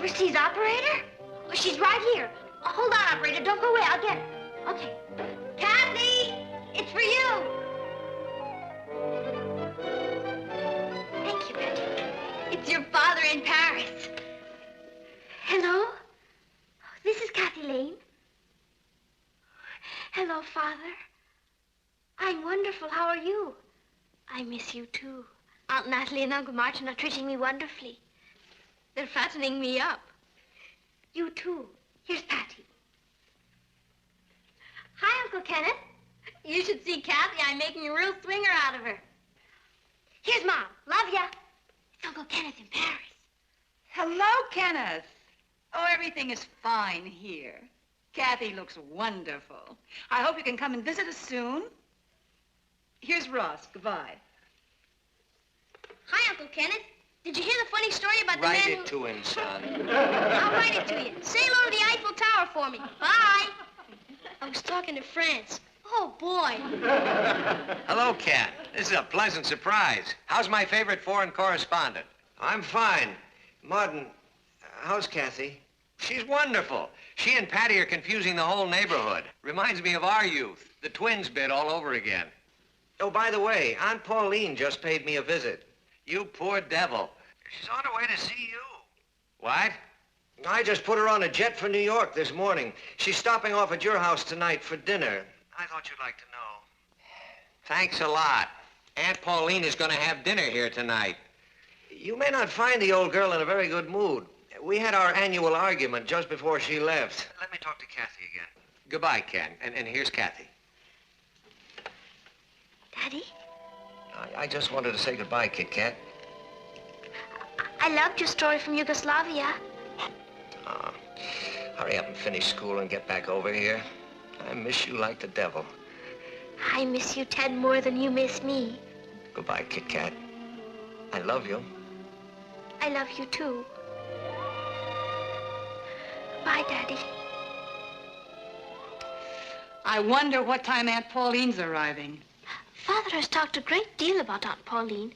Overseas operator? Oh, she's right here. Oh, hold on, operator. Don't go away. I'll get her. Okay. Kathy! It's for you! Thank you, Betty. It's your father in Paris. Hello? This is Kathy Lane. Hello, Father. I'm wonderful. How are you? I miss you, too. Aunt Natalie and Uncle Martin are treating me wonderfully. They're fattening me up. You, too. Here's Patty. Hi, Uncle Kenneth. You should see Kathy. I'm making a real swinger out of her. Here's Mom. Love ya. It's Uncle Kenneth in Paris. Hello, Kenneth. Oh, everything is fine here. Kathy looks wonderful. I hope you can come and visit us soon. Here's Ross. Goodbye. Hi, Uncle Kenneth. Did you hear the funny story about the Write man it to him, son. I'll write it to you. Say hello to the Eiffel Tower for me. Bye. I was talking to France. Oh, boy. Hello, Kat. This is a pleasant surprise. How's my favorite foreign correspondent? I'm fine. Martin, how's Kathy? She's wonderful. She and Patty are confusing the whole neighborhood. Reminds me of our youth. The twins bit all over again. Oh, by the way, Aunt Pauline just paid me a visit. You poor devil. She's on her way to see you. What? I just put her on a jet for New York this morning. She's stopping off at your house tonight for dinner. I thought you'd like to know. Thanks a lot. Aunt Pauline is going to have dinner here tonight. You may not find the old girl in a very good mood. We had our annual argument just before she left. Let me talk to Kathy again. Goodbye, Ken. And here's Kathy. Daddy? I just wanted to say goodbye, Kit Kat. I loved your story from Yugoslavia. Hurry up and finish school and get back over here. I miss you like the devil. I miss you, Ted, more than you miss me. Goodbye, Kit Kat. I love you. I love you, too. Bye, Daddy. I wonder what time Aunt Pauline's arriving. Father has talked a great deal about Aunt Pauline,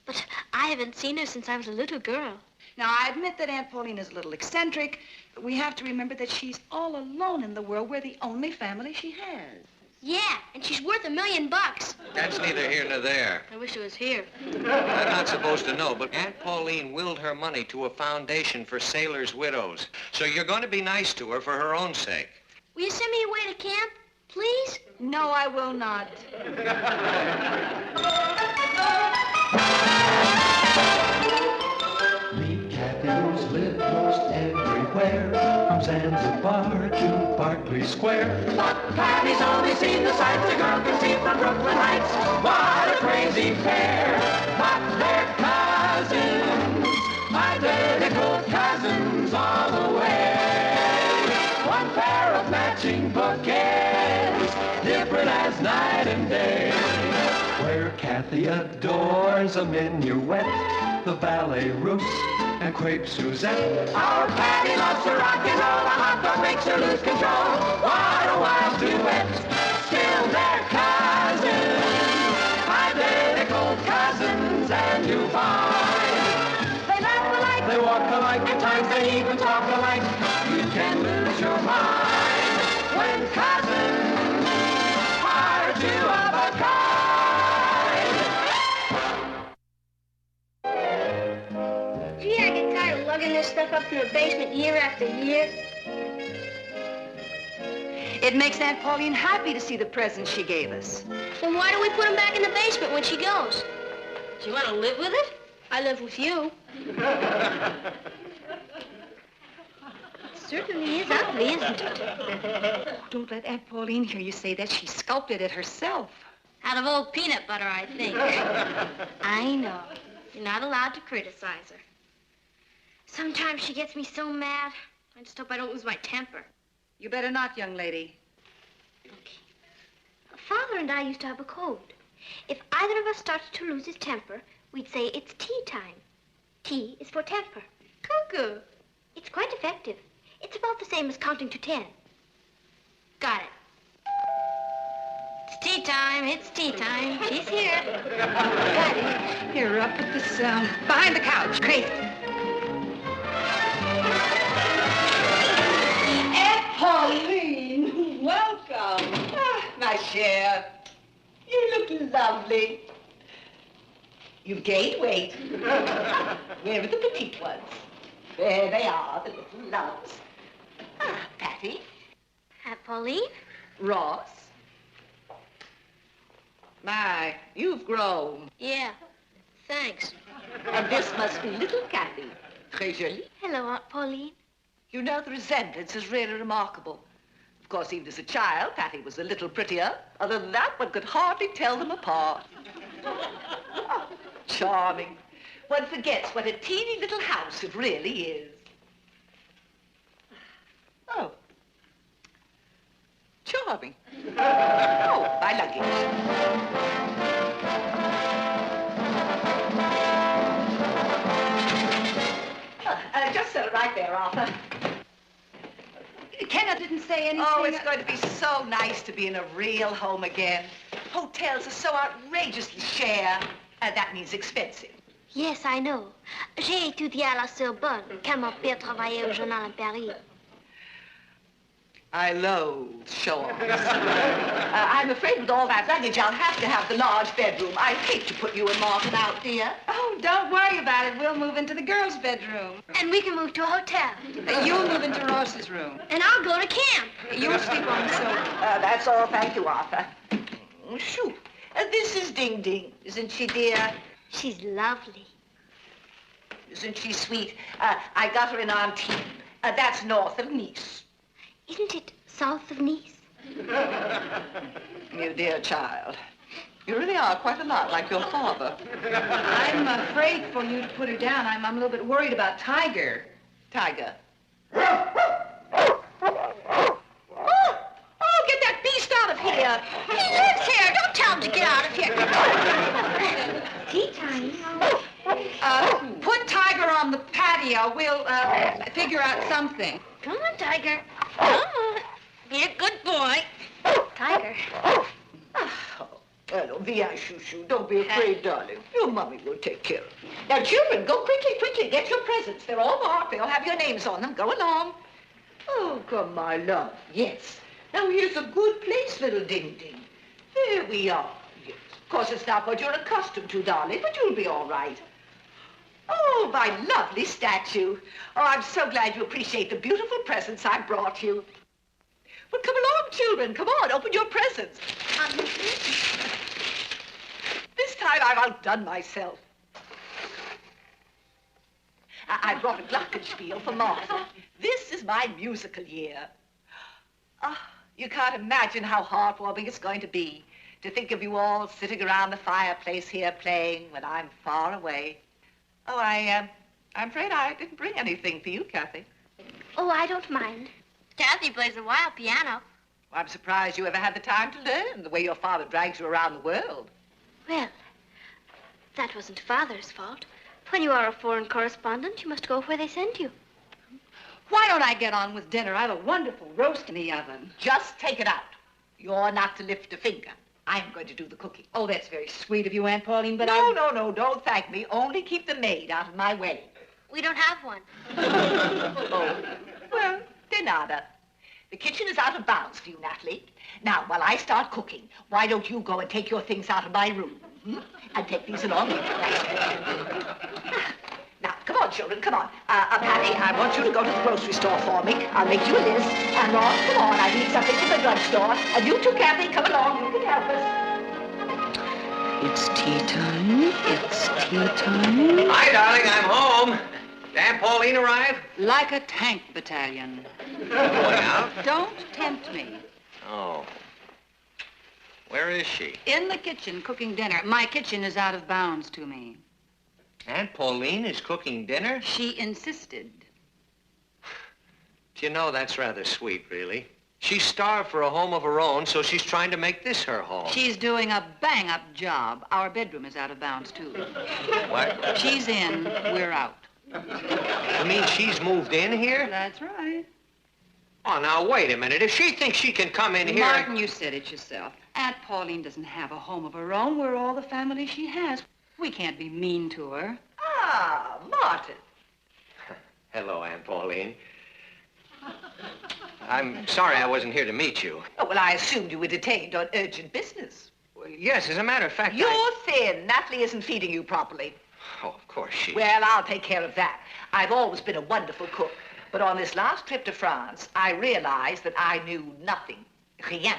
but I haven't seen her since I was a little girl. Now, I admit that Aunt Pauline is a little eccentric, but we have to remember that she's all alone in the world. We're the only family she has. Yeah, and she's worth $1 million. That's neither here nor there. I wish it was here. I'm not supposed to know, but Aunt Pauline willed her money to a foundation for sailors' widows. So you're going to be nice to her for her own sake. Will you send me away to camp, please? No, I will not. Meet Kathy who's lived most everywhere, from Zanzibar to Berkeley Square. But Kathy's only seen the sights a girl can see from Brooklyn Heights. What a crazy pair! But they're cousins, identical cousins all the way. One pair of matching bouquets, different as night and day. Where Kathy adores a minuet, the ballet russe, and crepe Suzette. Our Patty loves to rock and roll, a hot dog makes her lose control. What a wild duet, still they're cousins, identical cousins, and you find they laugh alike, they walk alike, at times they even talk alike. You can lose your mind when cousins are two of a kind. Gee, I get tired of lugging this stuff up to the basement year after year. It makes Aunt Pauline happy to see the presents she gave us. Then why do we put them back in the basement when she goes? Do you want to live with it? I live with you. It certainly is ugly, isn't it? Don't let Aunt Pauline hear you say that. She sculpted it herself. Out of old peanut butter, I think. I know. You're not allowed to criticize her. Sometimes she gets me so mad. I just hope I don't lose my temper. You better not, young lady. Okay. Father and I used to have a code. If either of us started to lose his temper, we'd say it's tea time. T is for temper. Cuckoo. It's quite effective. It's about the same as counting to 10. Got it. It's tea time. It's tea time. She's here. Got it. Here, put this behind the couch. Great. lovely. You've gained weight. Where are the petite ones? There they are, the little loves. Ah, Patty. Pauline? Ross. My, you've grown. Yeah, thanks. And this must be little Kathy. Très jolie. Hello, Aunt Pauline. You know, the resemblance is really remarkable. Of course, even as a child, Patty was a little prettier. Other than that, one could hardly tell them apart. Oh, charming. One forgets what a teeny little house it really is. Oh. Charming. Oh, my luggage. Just set it right there, Arthur. Kenneth didn't say anything. Oh, it's going to be so nice to be in a real home again. Hotels are so outrageously cher. That means expensive. Yes, I know. J'ai étudié à la Sorbonne, quand mon père travaillait au journal à Paris. I loathe show-offs. I'm afraid with all that luggage, I'll have to have the large bedroom. I hate to put you and Martin out, dear. Oh, don't worry about it. We'll move into the girls' bedroom. And we can move to a hotel. You'll move into Ross's room. And I'll go to camp. You'll sleep on the sofa. That's all. Thank you, Arthur. Shoo. This is Ding Ding. Isn't she, dear? She's lovely. Isn't she sweet? I got her in Antibes. That's north of Nice. Isn't it south of Nice? You dear child. You really are quite a lot like your father. I'm afraid for you to put her down. I'm a little bit worried about Tiger. Tiger. Oh, get that beast out of here. He lives here. Don't tell him to get out of here. Tea time. Put Tiger on the patio. We'll figure out something. Come on, Tiger. Come on. Be a good boy. Tiger. Oh, hello, Via Shoo-Shoo. Don't be afraid, darling. Your mommy will take care of you. Now, children, go quickly, quickly. Get your presents. They're all marked. They all have your names on them. Go along. Oh, come, my love. Yes. Now, here's a good place, little Ding Ding. There we are. Yes. Of course, it's not what you're accustomed to, darling, but you'll be all right. Oh, my lovely statue. Oh, I'm so glad you appreciate the beautiful presents I brought you. Well, come along, children. Come on, open your presents. This time I've outdone myself. I brought a glockenspiel for Martha. This is my musical year. Ah, you can't imagine how heartwarming it's going to be to think of you all sitting around the fireplace here playing when I'm far away. Oh, I'm afraid I didn't bring anything for you, Kathy. Oh, I don't mind. Kathy plays a wild piano. Well, I'm surprised you ever had the time to learn, the way your father drags you around the world. Well, that wasn't Father's fault. When you are a foreign correspondent, you must go where they send you. Why don't I get on with dinner? I have a wonderful roast in the oven. Just take it out. You're not to lift a finger. I'm going to do the cooking. Oh, that's very sweet of you, Aunt Pauline, but No, don't thank me. Only keep the maid out of my way. We don't have one. Oh, well, de nada. The kitchen is out of bounds for you, Natalie. Now, while I start cooking, why don't you go and take your things out of my room? And take these along with you. Now, come on, children, come on. Patty, I want you to go to the grocery store for me. I'll make you a list. And Ross, come on, I need something from the drugstore. And you too, Kathy, come along. You can help us. It's tea time. It's tea time. Hi, darling, I'm home. Did Aunt Pauline arrive? Like a tank battalion. Going out? Don't tempt me. Oh. Where is she? In the kitchen, cooking dinner. My kitchen is out of bounds to me. Aunt Pauline is cooking dinner? She insisted. Do you know, that's rather sweet, really. She's starved for a home of her own, so she's trying to make this her home. She's doing a bang-up job. Our bedroom is out of bounds, too. What? She's in, we're out. You mean she's moved in here? That's right. Oh, now, wait a minute. If she thinks she can come in here... Martin, you said it yourself. Aunt Pauline doesn't have a home of her own. We're all the family she has. We can't be mean to her. Ah, Martin. Hello, Aunt Pauline. I'm sorry I wasn't here to meet you. Oh, well, I assumed you were detained on urgent business. yes, as a matter of fact, You're thin. Natalie isn't feeding you properly. Oh, of course she... Well, I'll take care of that. I've always been a wonderful cook. But on this last trip to France, I realized that I knew nothing. Rien.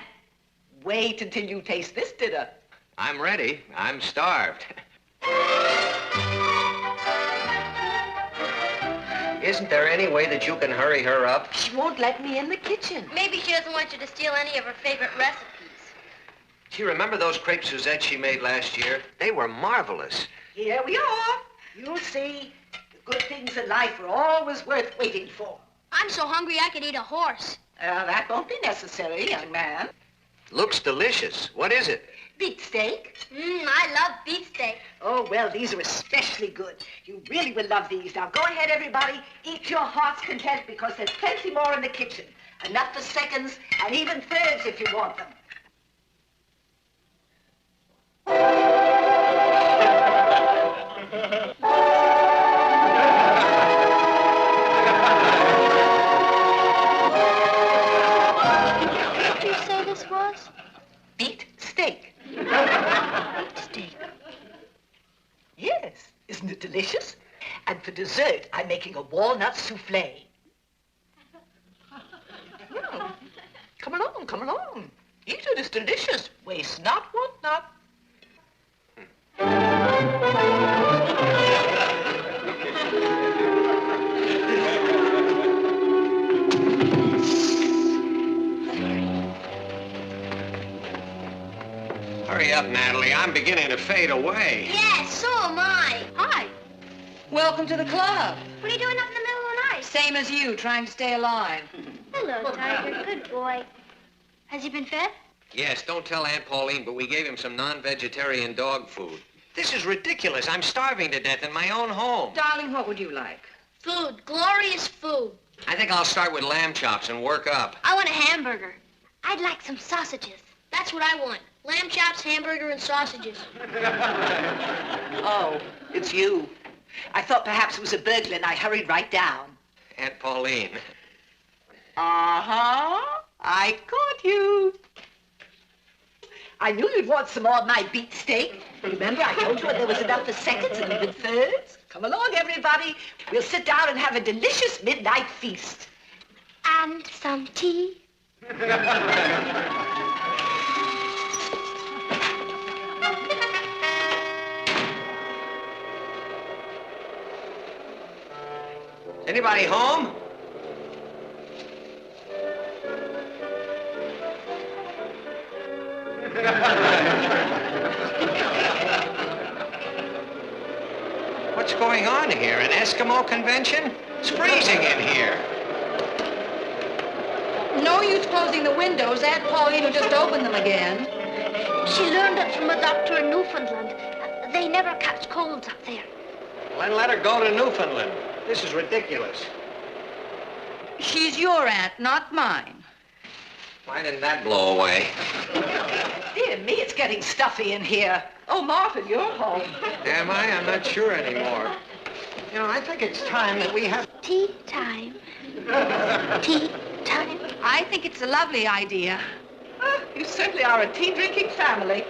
Wait until you taste this dinner. I'm ready. I'm starved. Isn't there any way that you can hurry her up? She won't let me in the kitchen. Maybe she doesn't want you to steal any of her favorite recipes. Do you remember those crepe Suzette she made last year? They were marvelous. Here we are. You'll see. The good things in life are always worth waiting for. I'm so hungry I could eat a horse. That won't be necessary, young man. Looks delicious. What is it? Beef steak. I love beefsteak. Oh, well, these are especially good. You really will love these. Now, go ahead, everybody. Eat your heart's content because there's plenty more in the kitchen. Enough for seconds and even thirds if you want them. What did you say this was? Beef steak. Steak. Yes. Isn't it delicious? And for dessert, I'm making a walnut souffle. Come along, come along. Eat it, it's delicious. Waste not, want not. Hurry up, Natalie. I'm beginning to fade away. Yes, so am I. Hi. Welcome to the club. What are you doing up in the middle of the night? Same as you, trying to stay alive. Hello, Tiger. Good boy. Has he been fed? Yes, don't tell Aunt Pauline, but we gave him some non-vegetarian dog food. This is ridiculous. I'm starving to death in my own home. Darling, what would you like? Food. Glorious food. I think I'll start with lamb chops and work up. I want a hamburger. I'd like some sausages. That's what I want. Lamb chops, hamburger, and sausages. Oh, it's you. I thought perhaps it was a burglar and I hurried right down. Aunt Pauline. Uh-huh. I caught you. I knew you'd want some more of my beef steak. Remember, I told you there was enough for seconds and even thirds? Come along, everybody. We'll sit down and have a delicious midnight feast. And some tea. Anybody home? What's going on here? An Eskimo convention? It's freezing in here. No use closing the windows. Aunt Pauline will just open them again. She learned it from a doctor in Newfoundland. They never catch colds up there. Well, then let her go to Newfoundland. This is ridiculous. She's your aunt, not mine. Why didn't that blow away? Dear me, it's getting stuffy in here. Oh, Martin, you're home. Am I? I'm not sure anymore. You know, I think it's time that we have... Tea time. Tea time. I think it's a lovely idea. You certainly are a tea-drinking family.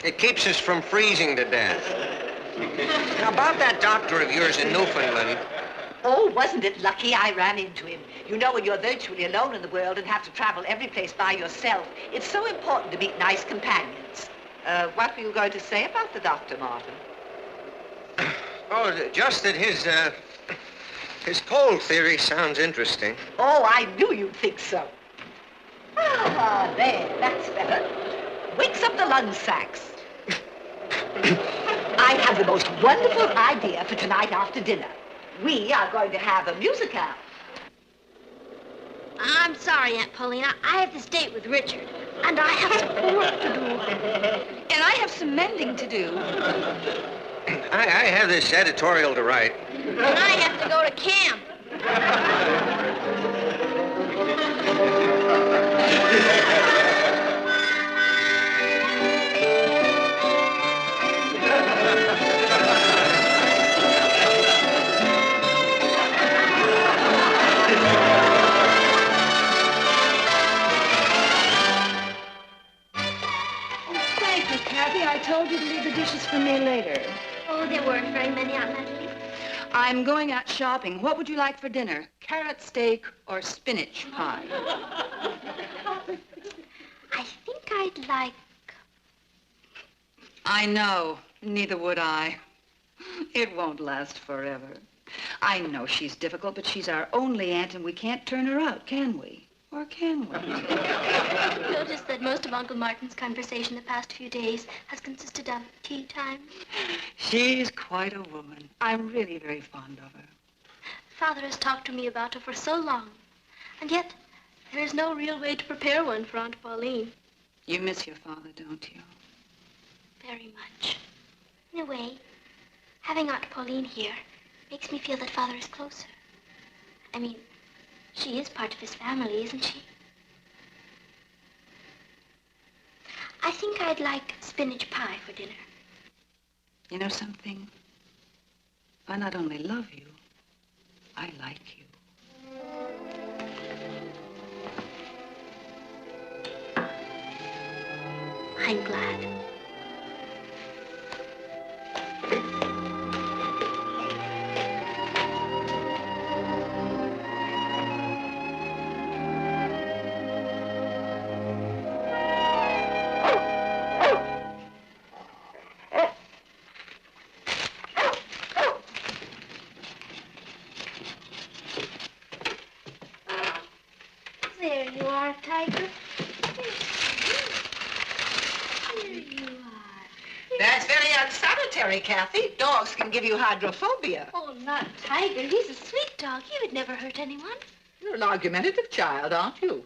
It keeps us from freezing to death. Now, about that doctor of yours in Newfoundland... Oh, wasn't it lucky I ran into him? You know, when you're virtually alone in the world and have to travel every place by yourself, it's so important to meet nice companions. What were you going to say about the doctor, Martin? Oh, just that his cold theory sounds interesting. Oh, I knew you'd think so. Ah, there, that's better. Wakes up the lung sacs. I have the most wonderful idea for tonight after dinner. We are going to have a musical. I'm sorry, Aunt Paulina. I have this date with Richard, and I have some work to do. And I have some mending to do. I have this editorial to write. And I have to go to camp. me later. Oh, there weren't very many, Aunt Natalie. I'm going out shopping. What would you like for dinner? Carrot steak or spinach pie? I think I'd like... I know. Neither would I. It won't last forever. I know she's difficult, but she's our only aunt, and we can't turn her out, can we? Or can we? Noticed that most of Uncle Martin's conversation the past few days has consisted of tea time. She's quite a woman. I'm really very fond of her. Father has talked to me about her for so long, and yet there is no real way to prepare one for Aunt Pauline. You miss your father, don't you? Very much. In a way, having Aunt Pauline here makes me feel that Father is closer. I mean, she is part of his family, isn't she? I think I'd like spinach pie for dinner. You know something? I not only love you, I like you. I'm glad. There you are, Tiger. There you are. That's very unsanitary, Kathy. Dogs can give you hydrophobia. Oh, not Tiger. He's a sweet dog. He would never hurt anyone. You're an argumentative child, aren't you?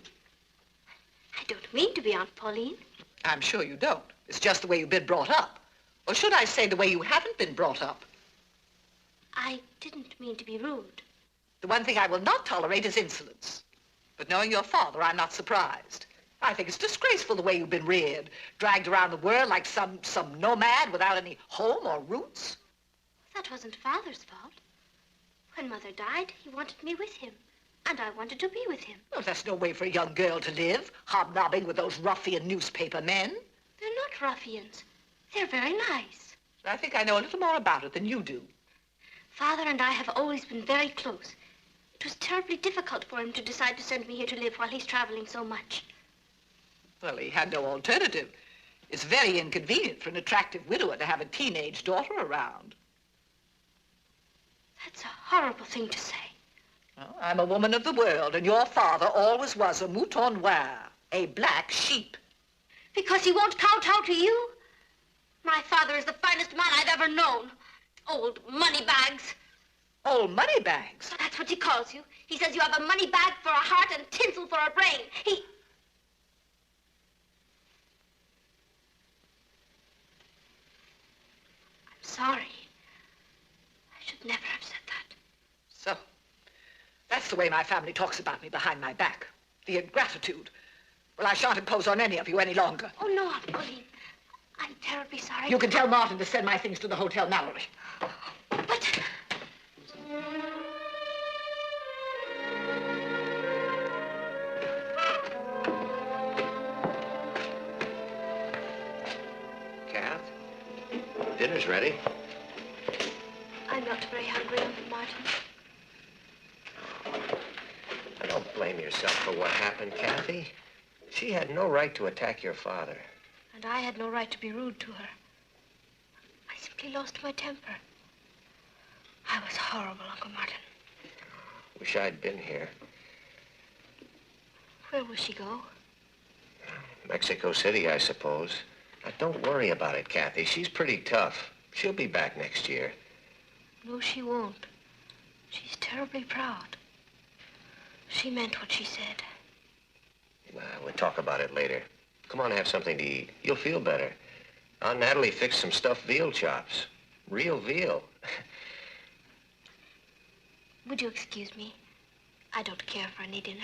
I don't mean to be Aunt Pauline. I'm sure you don't. It's just the way you've been brought up. Or should I say the way you haven't been brought up? I didn't mean to be rude. The one thing I will not tolerate is insolence. But knowing your father, I'm not surprised. I think it's disgraceful the way you've been reared, dragged around the world like some nomad without any home or roots. That wasn't Father's fault. When Mother died, he wanted me with him, and I wanted to be with him. Well, that's no way for a young girl to live, hobnobbing with those ruffian newspaper men. They're not ruffians. They're very nice. I think I know a little more about it than you do. Father and I have always been very close. It was terribly difficult for him to decide to send me here to live while he's traveling so much. Well, he had no alternative. It's very inconvenient for an attractive widower to have a teenage daughter around. That's a horrible thing to say. Well, I'm a woman of the world, and your father always was a mouton noir, a black sheep. Because he won't kowtow to you? My father is the finest man I've ever known. Old moneybags. Old moneybags? That's what he calls you. He says you have a money bag for a heart and tinsel for a brain. I'm sorry. I should never have said that. So, that's the way my family talks about me behind my back. The ingratitude. Well, I shan't impose on any of you any longer. Oh, no, Aunt Pauline. I'm terribly sorry. You can tell Martin to send my things to the Hotel Mallory. But... Kath, dinner's ready. I'm not very hungry, Uncle Martin. Now, don't blame yourself for what happened, Kathy. She had no right to attack your father. And I had no right to be rude to her. I simply lost my temper. I was horrible, Uncle Martin. Wish I'd been here. Where will she go? Mexico City, I suppose. Now, don't worry about it, Kathy. She's pretty tough. She'll be back next year. No, she won't. She's terribly proud. She meant what she said. We'll talk about it later. Come on, have something to eat. You'll feel better. Aunt Natalie fixed some stuffed veal chops. Real veal. Would you excuse me? I don't care for any dinner.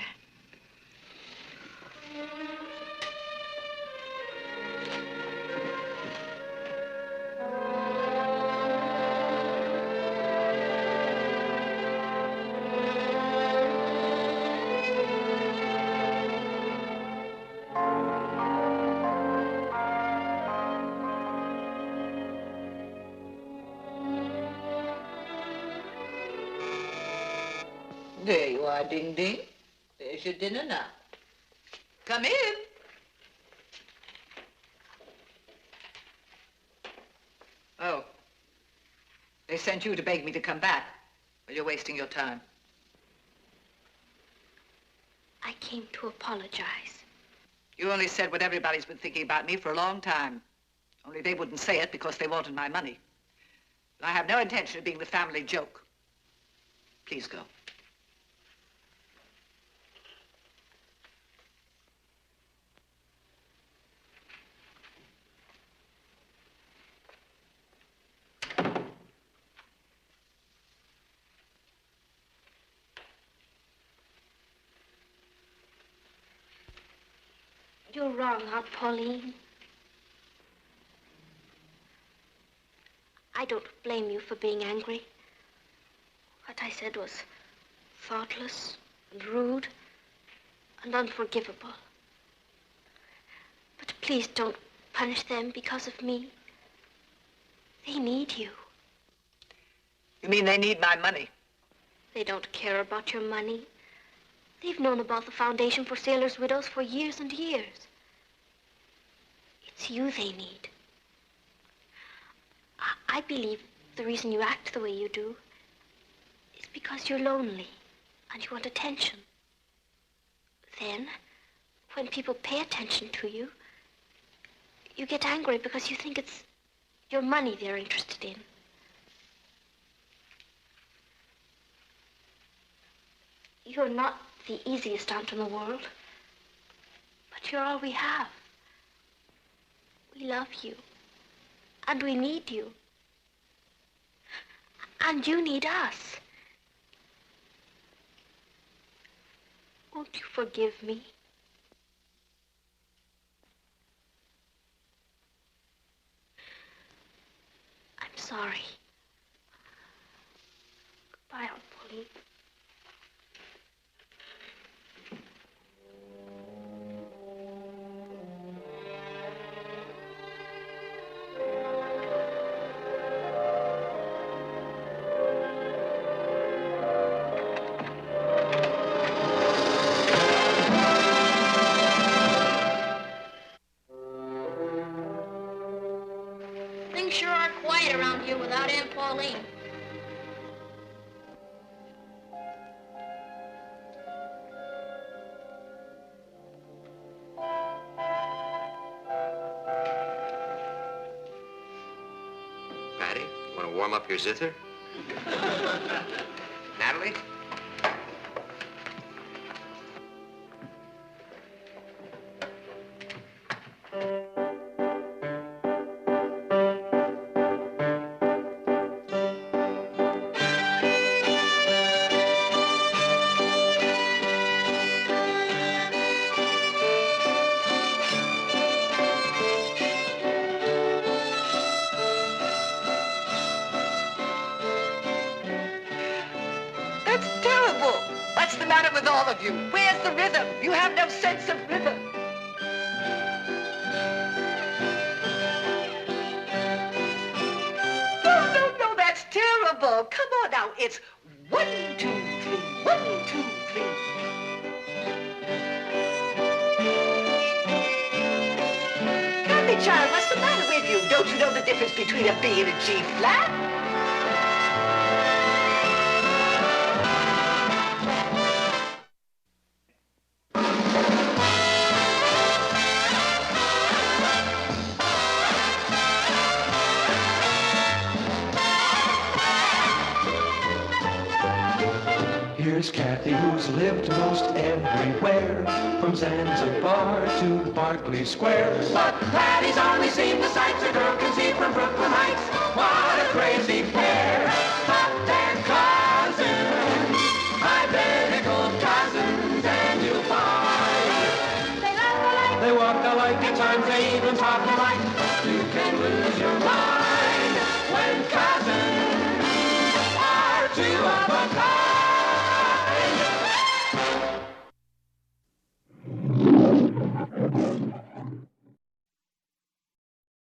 There you are, Ding Ding. There's your dinner now. Come in. Oh. They sent you to beg me to come back. Well, you're wasting your time. I came to apologize. You only said what everybody's been thinking about me for a long time. Only they wouldn't say it because they wanted my money. But I have no intention of being the family joke. Please go. You're wrong, Aunt Pauline. I don't blame you for being angry. What I said was thoughtless and rude and unforgivable. But please don't punish them because of me. They need you. You mean they need my money? They don't care about your money. They've known about the Foundation for Sailors' Widows for years and years. It's you they need. I believe the reason you act the way you do is because you're lonely and you want attention. Then, when people pay attention to you, you get angry because you think it's your money they're interested in. You're not the easiest aunt in the world, but you're all we have. We love you, and we need you, and you need us. Won't you forgive me? I'm sorry. Goodbye, Aunt Pauline. Things sure are quiet around here without Aunt Pauline. Patty, you want to warm up your zither? Natalie? That's terrible. What's the matter with all of you? Where's the rhythm? You have no sense of rhythm. No, that's terrible. Come on now. It's 1, 2, 3, 1, 2, 3. Kathy, child, what's the matter with you? Don't you know the difference between a B and a G flat? Here's Kathy, who's lived most everywhere, from Zanzibar to Berkeley Square. But Patty's only seen the sights a girl can see from Brooklyn Heights. What a crazy pair, hot and cousins, identical cousins, and you'll find they laugh alike, they walk alike, at times they even talk alike.